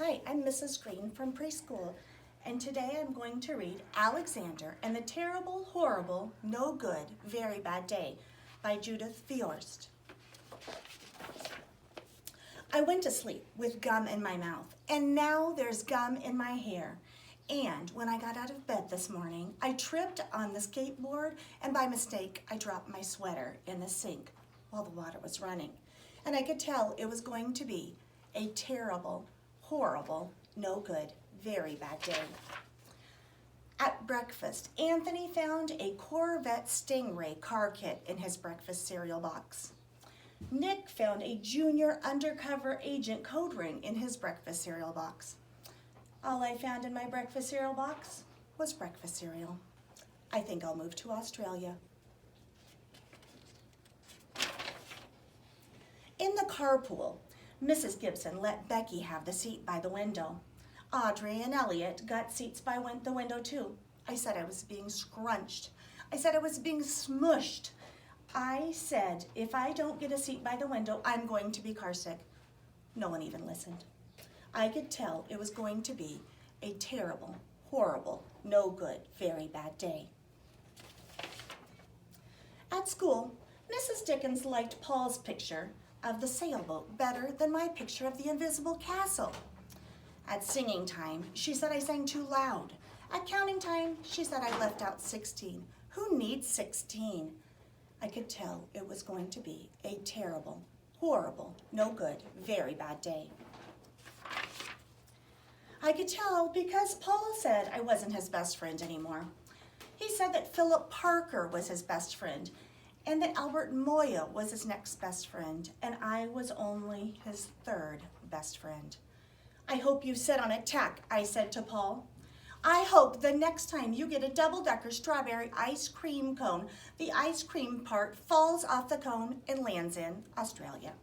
Hi, I'm Mrs. Green from preschool, and today I'm going to read Alexander and the Terrible, Horrible, No Good, Very Bad Day by Judith Viorst. I went to sleep with gum in my mouth, and now there's gum in my hair. And when I got out of bed this morning, I tripped on the skateboard, and by mistake, I dropped my sweater in the sink while the water was running. And I could tell it was going to be a terrible, horrible, no good, very bad day. At breakfast, Anthony found a Corvette Stingray car kit in his breakfast cereal box. Nick found a junior undercover agent code ring in his breakfast cereal box. All I found in my breakfast cereal box was breakfast cereal. I think I'll move to Australia. In the carpool, Mrs. Gibson let Becky have the seat by the window. Audrey and Elliot got seats by the window too. I said I was being scrunched. I said I was being smushed. I said if I don't get a seat by the window, I'm going to be carsick. No one even listened. I could tell it was going to be a terrible, horrible, no good, very bad day. At school, Mrs. Dickens liked Paul's picture of the sailboat better than my picture of the invisible castle. At singing time, she said I sang too loud. At counting time, she said I left out 16. Who needs 16? I could tell it was going to be a terrible, horrible, no good, very bad day. I could tell because Paul said I wasn't his best friend anymore. He said that Philip Parker was his best friend, and that Albert Moya was his next best friend, and I was only his third best friend. I hope you sit on a tack, I said to Paul. I hope the next time you get a double-decker strawberry ice cream cone, the ice cream part falls off the cone and lands in Australia.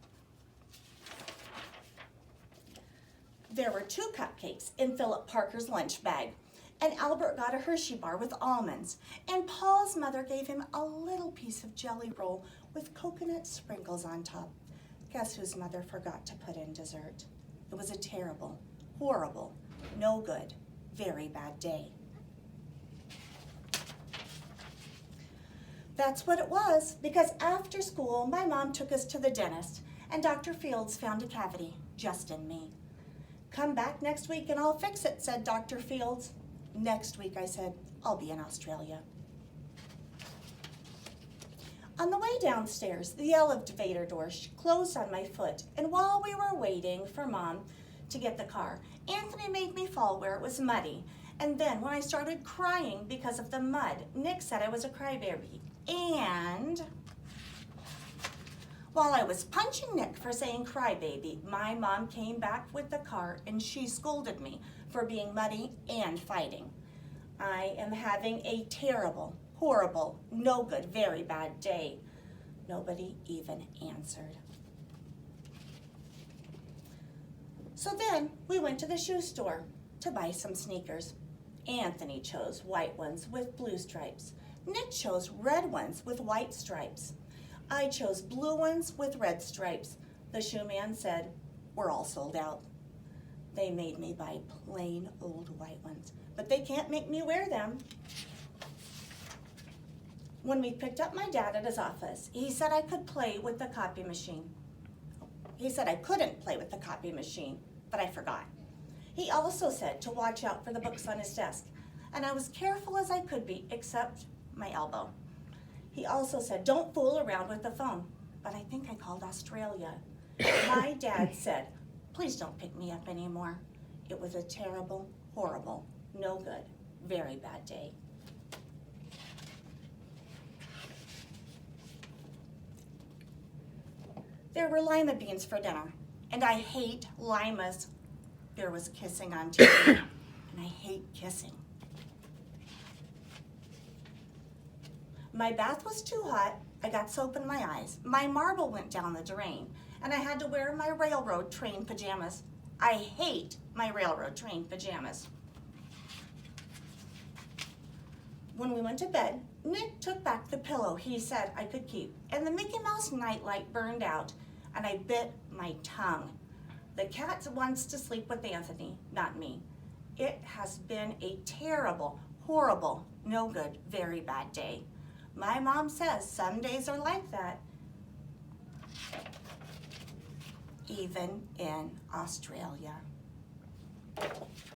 There were 2 cupcakes in Philip Parker's lunch bag, and Albert got a Hershey bar with almonds, and Paul's mother gave him a little piece of jelly roll with coconut sprinkles on top. Guess whose mother forgot to put in dessert? It was a terrible, horrible, no good, very bad day. That's what it was, because after school, my mom took us to the dentist, and Dr. Fields found a cavity just in me. Come back next week and I'll fix it, said Dr. Fields. Next week, I said, I'll be in Australia. On the way downstairs, the elevator door closed on my foot, and while we were waiting for Mom to get the car, Anthony made me fall where it was muddy. And then when I started crying because of the mud, Nick said I was a crybaby. And while I was punching Nick for saying crybaby, my mom came back with the car and she scolded me for being muddy and fighting. I am having a terrible, horrible, no good, very bad day. Nobody even answered. So then we went to the shoe store to buy some sneakers. Anthony chose white ones with blue stripes. Nick chose red ones with white stripes. I chose blue ones with red stripes. The shoe man said, we're all sold out. They made me buy plain old white ones, but they can't make me wear them. When we picked up my dad at his office, he said I could play with the copy machine. He said I couldn't play with the copy machine, but I forgot. He also said to watch out for the books on his desk, and I was careful as I could be, except my elbow. He also said, don't fool around with the phone, but I think I called Australia. My dad said, please don't pick me up anymore. It was a terrible, horrible, no good, very bad day. There were lima beans for dinner, and I hate limas. There was kissing on TV, and I hate kissing. My bath was too hot. I got soap in my eyes. My marble went down the drain, and I had to wear my railroad train pajamas. I hate my railroad train pajamas. When we went to bed, Nick took back the pillow he said I could keep, and the Mickey Mouse nightlight burned out, and I bit my tongue. The cat wants to sleep with Anthony, not me. It has been a terrible, horrible, no good, very bad day. My mom says some days are like that, even in Australia.